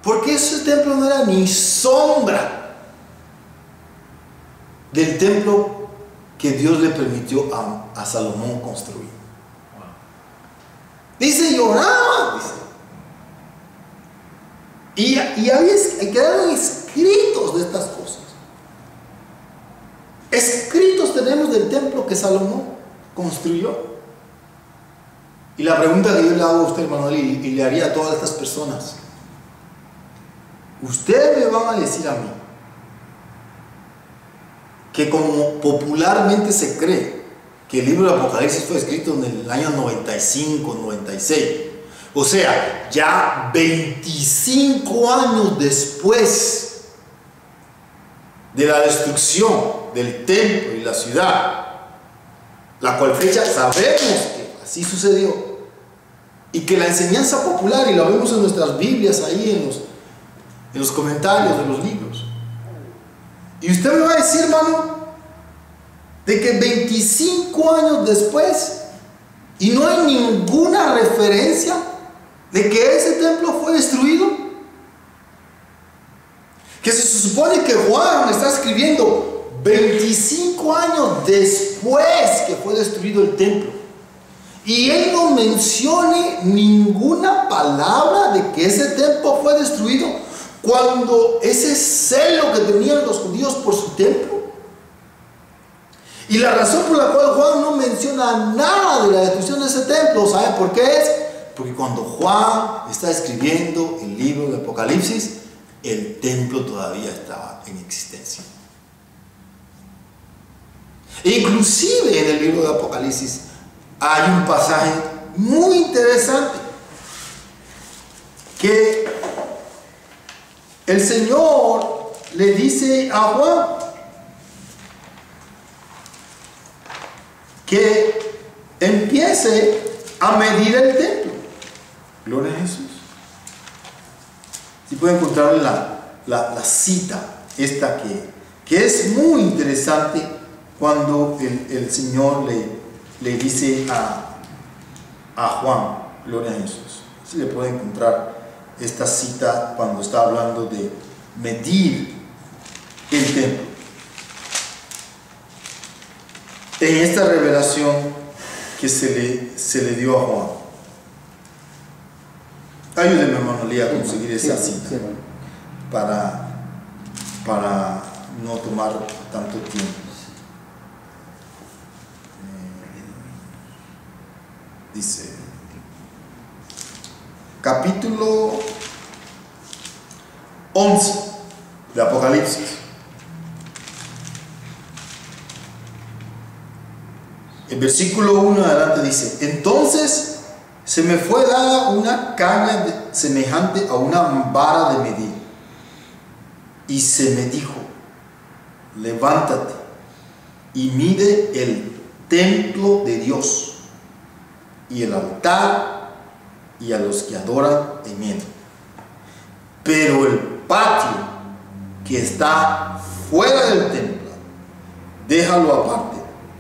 porque ese templo no era ni sombra del templo que Dios le permitió a Salomón construir. Dice, lloraban, dice. Y quedaron escritos de estas cosas. Escritos tenemos del templo que Salomón construyó. Y la pregunta que yo le hago a usted, Manuel, y le haría a todas estas personas: ustedes me van a decir a mí que, como popularmente se cree, que el libro de Apocalipsis fue escrito en el año 95, 96, o sea, ya 25 años después de la destrucción del templo y la ciudad, la cual fecha sabemos que así sucedió, y que la enseñanza popular, y lo vemos en nuestras Biblias ahí en los comentarios de los libros, y usted me va a decir, hermano, de que 25 años después, y no hay ninguna referencia de que ese templo fue destruido, que se supone que Juan está escribiendo 25 años después que fue destruido el templo, y él no mencione ninguna palabra de que ese templo fue destruido, cuando ese celo que tenían los judíos por su templo. Y la razón por la cual Juan no menciona nada de la destrucción de ese templo, ¿saben por qué es? Porque cuando Juan está escribiendo el libro de Apocalipsis, el templo todavía estaba en existencia. E inclusive en el libro de Apocalipsis hay un pasaje muy interesante que el Señor le dice a Juan que empiece a medir el templo. Gloria a Jesús. Si pueden encontrar la cita esta que es muy interesante, cuando el Señor le dice a Juan, gloria a Jesús. Si le pueden encontrar esta cita cuando está hablando de medir el templo. En esta revelación que se le dio a Juan. Ayúdenme, hermano Lía, a conseguir esa cita para no tomar tanto tiempo. Dice: capítulo 11 de Apocalipsis. El versículo 1 adelante dice: entonces se me fue dada una caña semejante a una vara de medir, y se me dijo: levántate y mide el templo de Dios y el altar y a los que adoran en él. Pero el patio que está fuera del templo, déjalo aparte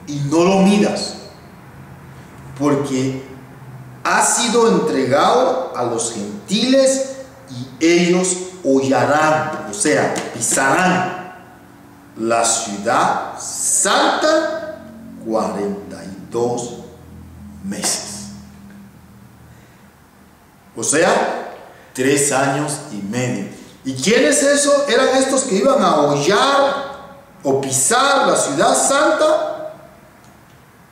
y no lo midas, porque ha sido entregado a los gentiles y ellos hollarán, o sea, pisarán la ciudad santa 42 meses. O sea, 3 años y medio. ¿Y quiénes esos? Eran estos que iban a hollar o pisar la ciudad santa.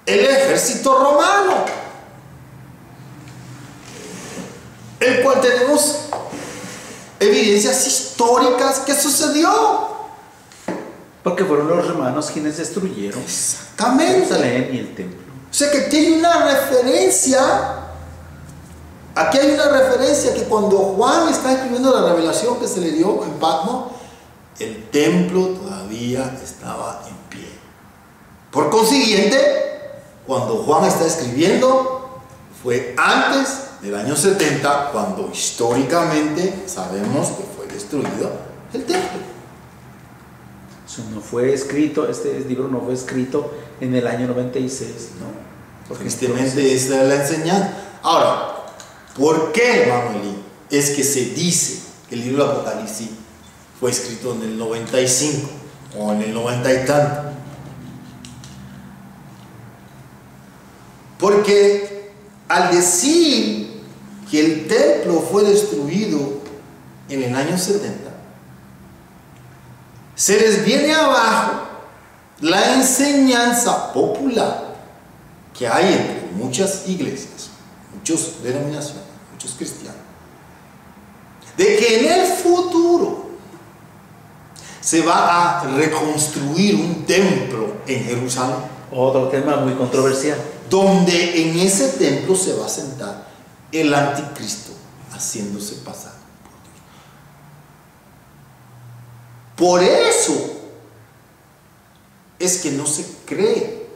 El ejército romano, el cual tenemos evidencias históricas que sucedió. Porque fueron los romanos quienes destruyeron Exactamente. Jerusalén y el templo. O sea que tiene una referencia. Aquí hay una referencia que cuando Juan está escribiendo la revelación que se le dio en Patmos, el templo todavía estaba en pie. Por consiguiente, cuando Juan está escribiendo, fue antes del año 70, cuando históricamente sabemos que fue destruido el templo. Eso no fue escrito, este libro no fue escrito en el año 96, ¿no? Porque Tristemente esa es la enseñanza. Ahora, ¿por qué, hermano Eli, es que se dice que el libro de Apocalipsis fue escrito en el 95 o en el 90 y tanto? Porque al decir que el templo fue destruido en el año 70, se les viene abajo la enseñanza popular que hay entre muchas iglesias, muchas denominaciones, muchos cristianos, de que en el futuro se va a reconstruir un templo en Jerusalén. Otro tema muy controversial. Donde en ese templo se va a sentar el anticristo haciéndose pasar por Dios. Por eso es que no se cree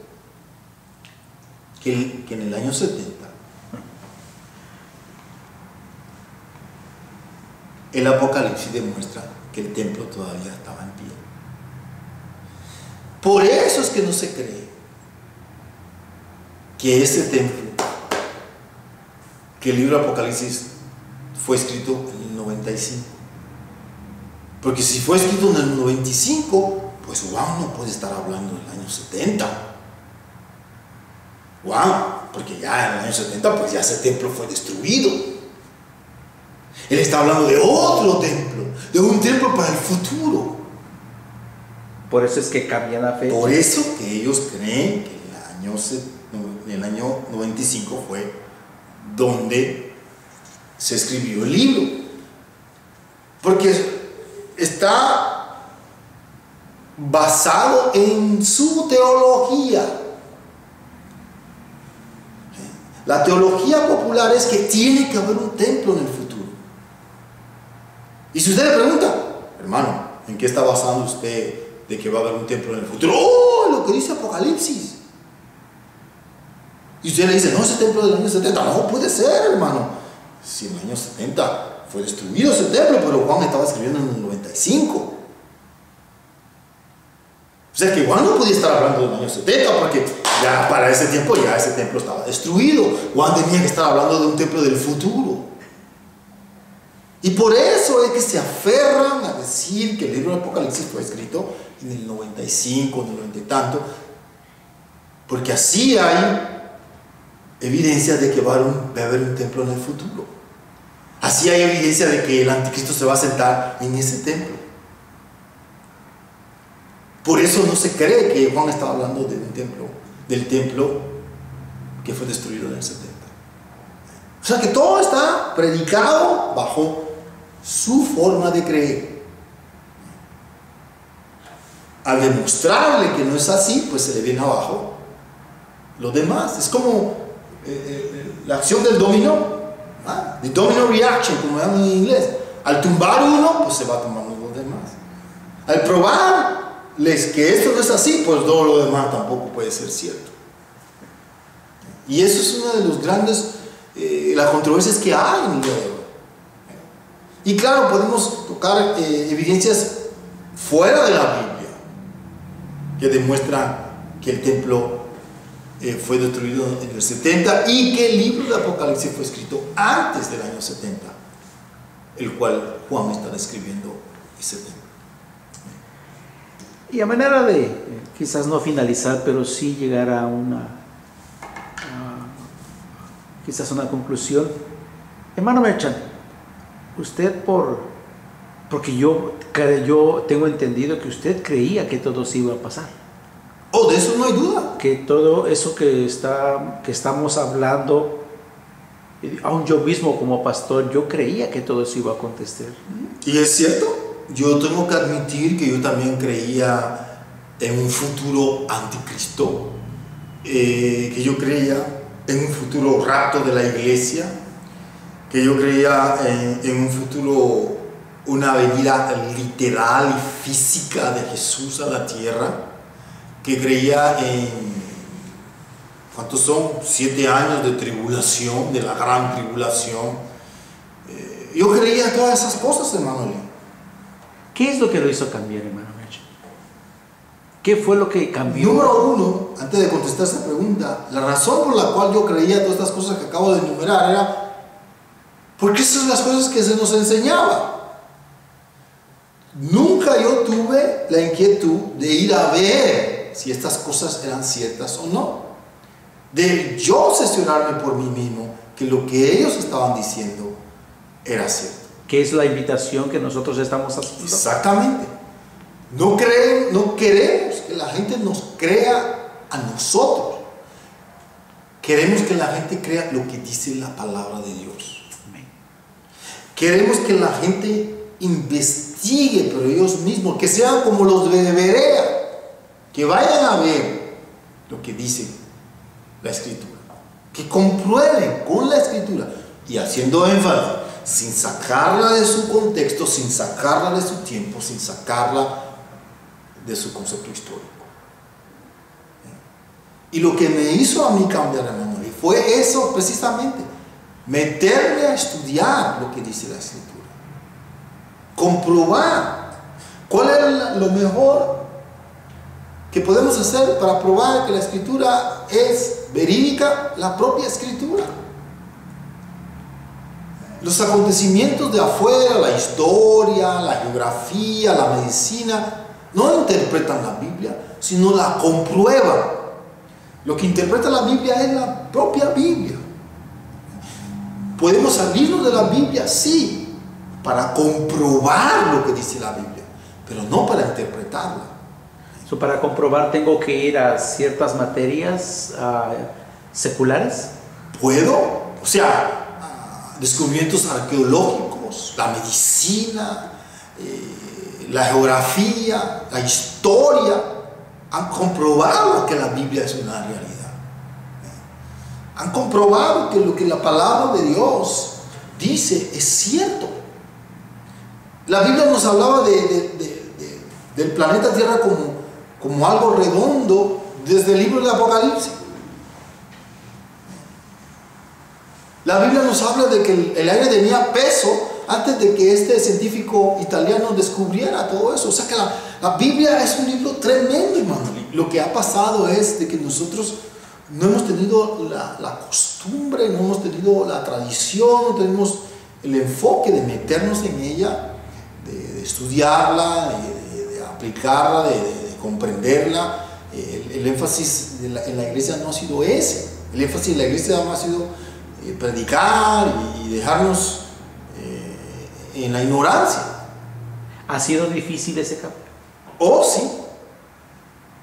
que en el año 70 el Apocalipsis demuestra que el templo todavía estaba en pie. Por eso es que no se cree que ese templo, que el libro de Apocalipsis fue escrito en el 95. Porque si fue escrito en el 95, pues Juan no puede estar hablando del año 70. Juan, porque ya en el año 70, pues ya ese templo fue destruido. Él está hablando de otro templo, de un templo para el futuro. Por eso es que cambia la fecha. Por eso que ellos creen que el año 95 fue donde se escribió el libro. Porque está basado en su teología. La teología popular es que tiene que haber un templo en el futuro. Y si usted le pregunta, hermano, ¿en qué está basando usted de que va a haber un templo en el futuro? ¡Oh! Lo que dice Apocalipsis. Y usted le dice, no, ese templo del año 70, no puede ser, hermano. Si en el año 70 fue destruido ese templo, pero Juan estaba escribiendo en el 95. O sea que Juan no podía estar hablando del año 70, porque ya para ese tiempo ya ese templo estaba destruido. Juan tenía que estar hablando de un templo del futuro. Y por eso es que se aferran a decir que el libro de Apocalipsis fue escrito en el 95, en el 90 y tanto, porque así hay evidencia de que va a haber un templo en el futuro. Así hay evidencia de que el anticristo se va a sentar en ese templo. Por eso no se cree que Juan estaba hablando de un templo, del templo que fue destruido en el 70. O sea que todo está predicado bajo su forma de creer. Al demostrarle que no es así, pues se le viene abajo lo demás. Es como la acción del dominó, ¿ah? The domino reaction, como llaman en inglés. Al tumbar uno, pues se va tomando los demás. Al probarles que esto no es así, pues todo lo demás tampoco puede ser cierto. Y eso es una de los grandes las controversias que hay en el día de hoy. Y claro, podemos tocar evidencias fuera de la Biblia que demuestran que el templo fue destruido en el 70 y que el libro de Apocalipsis fue escrito antes del año 70, el cual Juan está describiendo ese tema. Y a manera de, quizás no finalizar, pero sí llegar a quizás una conclusión. Hermano Merchan, usted porque yo tengo entendido que usted creía que todo se iba a pasar. Oh, de eso no hay duda. Que todo eso que estamos hablando, aún yo mismo como pastor, yo creía que todo eso iba a acontecer. Y es cierto, yo tengo que admitir que yo también creía en un futuro anticristo, que yo creía en un futuro rapto de la iglesia, que yo creía en un futuro, una venida literal y física de Jesús a la tierra, que creía en, ¿cuántos son? 7 años de tribulación, de la gran tribulación. Yo creía en todas esas cosas, hermano Lee. ¿Qué es lo que lo hizo cambiar, hermano Merchan? ¿Qué fue lo que cambió? Número uno, antes de contestar esa pregunta, la razón por la cual yo creía todas estas cosas que acabo de enumerar era porque esas son las cosas que se nos enseñaba. Nunca yo tuve la inquietud de ir a ver si estas cosas eran ciertas o no. De yo obsesionarme por mí mismo que lo que ellos estaban diciendo era cierto. ¿Qué es la invitación que nosotros estamos haciendo? Exactamente. No queremos que la gente nos crea a nosotros. Queremos que la gente crea lo que dice la palabra de Dios. Amén. Queremos que la gente investigue por ellos mismos, que sean como los de Berea, que vayan a ver lo que dice la Escritura, que comprueben con la Escritura y haciendo énfasis, sin sacarla de su contexto, sin sacarla de su tiempo, sin sacarla de su concepto histórico. Y lo que me hizo a mí cambiar, hermano, fue eso precisamente, meterme a estudiar lo que dice la Escritura, comprobar cuál es lo mejor que podemos hacer para probar que la Escritura es verídica, la propia Escritura. Los acontecimientos de afuera, la historia, la geografía, la medicina, no interpretan la Biblia, sino la comprueban. Lo que interpreta la Biblia es la propia Biblia. ¿Podemos salirnos de la Biblia? Sí, para comprobar lo que dice la Biblia, pero no para interpretarla. Para comprobar, ¿tengo que ir a ciertas materias seculares? ¿Puedo? O sea, descubrimientos arqueológicos, la medicina, la geografía, la historia, han comprobado que la Biblia es una realidad. Han comprobado que lo que la palabra de Dios dice es cierto. La Biblia nos hablaba del planeta Tierra como algo redondo desde el libro de Apocalipsis. La Biblia nos habla de que el aire tenía peso antes de que este científico italiano descubriera todo eso. O sea que la Biblia es un libro tremendo, hermano. Lo que ha pasado es de que nosotros no hemos tenido la costumbre, no hemos tenido la tradición, no tenemos el enfoque de meternos en ella, de estudiarla, de aplicarla, de comprenderla. El énfasis en la iglesia no ha sido ese. El énfasis en la iglesia no ha sido predicar y dejarnos en la ignorancia. ¿Ha sido difícil ese cambio? Oh, sí.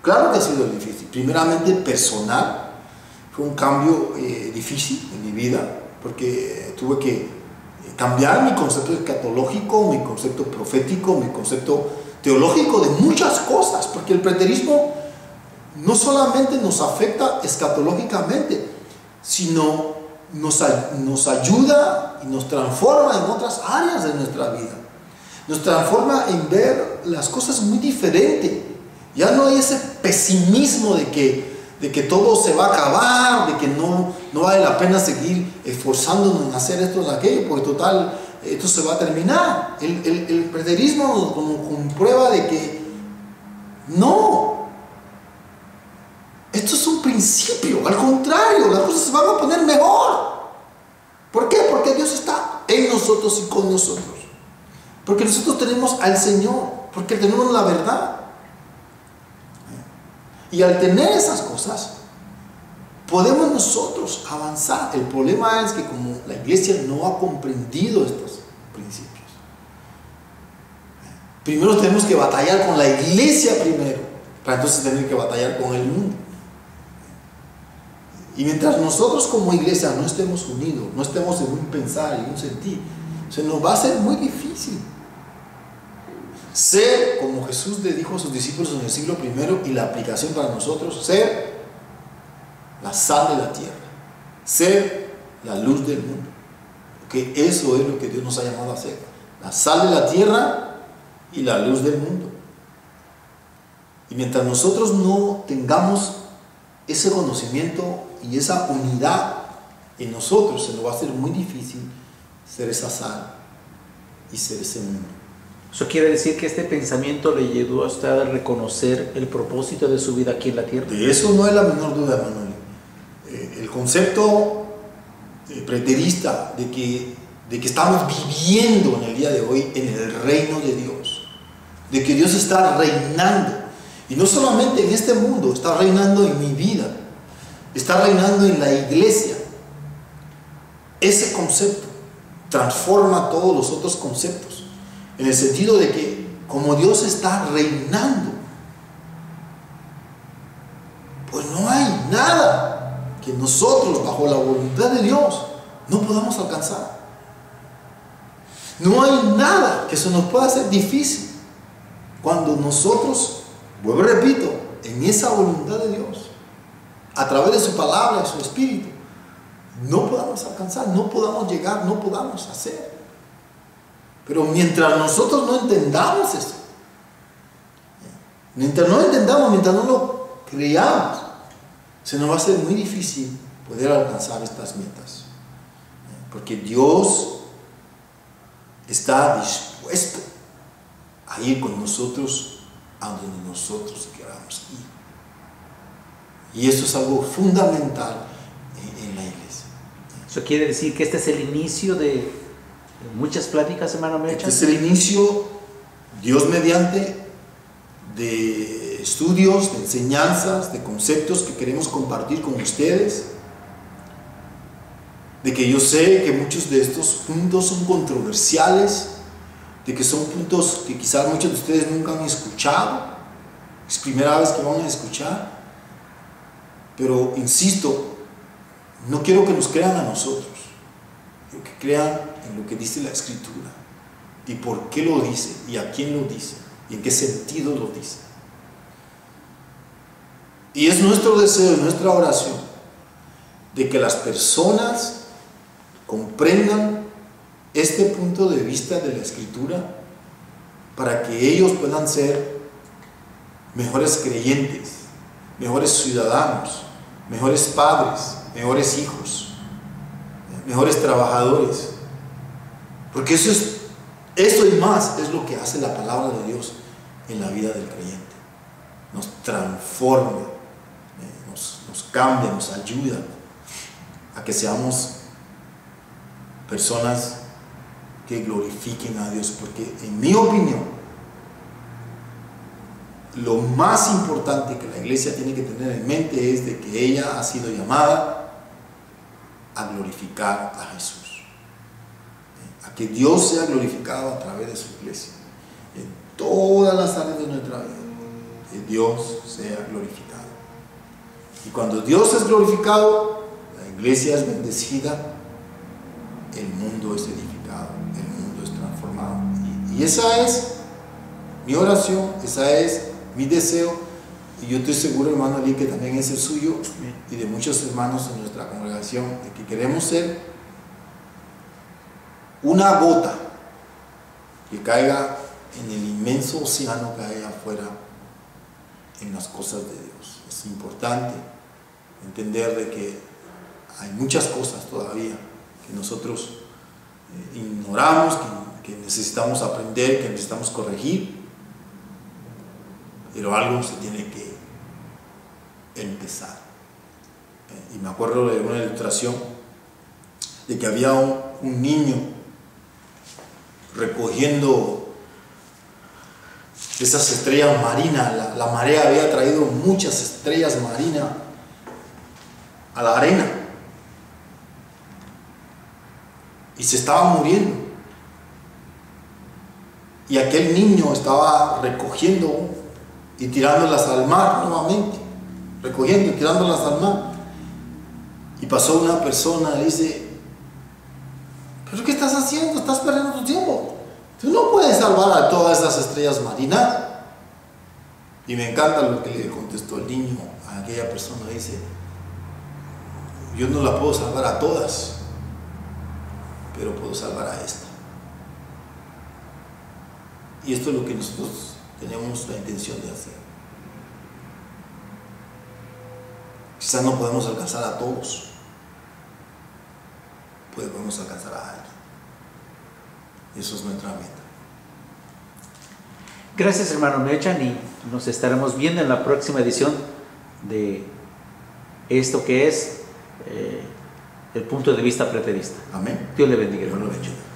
Claro que ha sido difícil. Primeramente personal. Fue un cambio difícil en mi vida. porque tuve que cambiar mi concepto escatológico, mi concepto profético, mi concepto teológico de muchas cosas, porque el preterismo no solamente nos afecta escatológicamente, sino nos ayuda y nos transforma en otras áreas de nuestra vida. Nos transforma en ver las cosas muy diferente. Ya no hay ese pesimismo de que todo se va a acabar, de que no vale la pena seguir esforzándonos en hacer esto o aquello, porque total, esto se va a terminar. El preterismo nos comprueba de que no, esto es un principio, al contrario, las cosas se van a poner mejor. ¿Por qué? Porque Dios está en nosotros y con nosotros. Porque nosotros tenemos al Señor, porque tenemos la verdad. Y al tener esas cosas, podemos nosotros avanzar. El problema es que como la iglesia no ha comprendido estos principios, primero tenemos que batallar con la iglesia primero, para entonces tener que batallar con el mundo. Y mientras nosotros como iglesia no estemos unidos, no estemos en un pensar y un sentir, se nos va a hacer muy difícil ser, como Jesús le dijo a sus discípulos en el siglo I, y la aplicación para nosotros, ser la sal de la tierra, ser la luz del mundo. Porque eso es lo que Dios nos ha llamado a hacer, la sal de la tierra y la luz del mundo. Y mientras nosotros no tengamos ese conocimiento y esa unidad en nosotros, se nos va a hacer muy difícil ser esa sal y ser ese mundo. Eso quiere decir que este pensamiento le ayudó a usted a reconocer el propósito de su vida aquí en la tierra. De eso no hay la menor duda, Manuel. El concepto preterista de que estamos viviendo en el día de hoy en el reino de Dios, de que Dios está reinando, y no solamente en este mundo, está reinando en mi vida, está reinando en la iglesia. Ese concepto transforma todos los otros conceptos, en el sentido de que como Dios está reinando, pues no hay nada que nosotros, bajo la voluntad de Dios, no podamos alcanzar. No hay nada que se nos pueda hacer difícil cuando nosotros, vuelvo y repito, en esa voluntad de Dios, a través de su palabra y su espíritu, no podamos alcanzar, no podamos llegar, no podamos hacer. Pero mientras nosotros no entendamos eso, mientras no entendamos, mientras no lo creamos, se nos va a hacer muy difícil poder alcanzar estas metas. Porque Dios está dispuesto a ir con nosotros a donde nosotros queramos ir. Y eso es algo fundamental en la iglesia. Eso quiere decir que este es el inicio de muchas pláticas, hermano Mecha. Este es el inicio, Dios mediante, de estudios, de enseñanzas, de conceptos que queremos compartir con ustedes. De que yo sé que muchos de estos puntos son controversiales, de que son puntos que quizás muchos de ustedes nunca han escuchado, es primera vez que van a escuchar, pero insisto, no quiero que nos crean a nosotros, quiero que crean en lo que dice la Escritura, y por qué lo dice, y a quién lo dice, y en qué sentido lo dice. Y es nuestro deseo, nuestra oración, de que las personas comprendan este punto de vista de la Escritura, para que ellos puedan ser mejores creyentes, mejores ciudadanos, mejores padres, mejores hijos, mejores trabajadores. Porque eso y más es lo que hace la palabra de Dios en la vida del creyente. Nos transforma, nos cambia, nos ayuda a que seamos personas que glorifiquen a Dios. Porque en mi opinión, lo más importante que la iglesia tiene que tener en mente es de que ella ha sido llamada a glorificar a Jesús, a que Dios sea glorificado a través de su iglesia en todas las áreas de nuestra vida, que Dios sea glorificado. Y cuando Dios es glorificado, la iglesia es bendecida el mundo es edificado, el mundo es transformado. Y esa es mi oración, esa es mi deseo, y yo estoy seguro, hermano Ali, que también es el suyo y de muchos hermanos en nuestra congregación, de que queremos ser una gota que caiga en el inmenso océano que hay afuera en las cosas de Dios. Es importante entender de que hay muchas cosas todavía que nosotros ignoramos, que necesitamos aprender, que necesitamos corregir, pero algo se tiene que empezar. Y me acuerdo de una ilustración de que había un niño recogiendo esas estrellas marinas. La marea había traído muchas estrellas marinas a la arena y se estaban muriendo, y aquel niño estaba recogiendo y tirándolas al mar nuevamente, recogiendo y tirándolas al mar, y pasó una persona y dice: ¿pero qué estás haciendo? Estás perdiendo tu tiempo, tú no puedes salvar a todas esas estrellas marinas. Y me encanta lo que le contestó el niño a aquella persona. Dice: yo no la puedo salvar a todas, pero puedo salvar a esta. Y esto es lo que nosotros tenemos la intención de hacer. Quizás no podemos alcanzar a todos, pues podemos alcanzar a alguien. Eso es nuestra meta. Gracias, hermano Mechan, y nos estaremos viendo en la próxima edición de esto que es el punto de vista preterista. Amén. Dios le bendiga, Dios hermano lo Mechan. bendiga.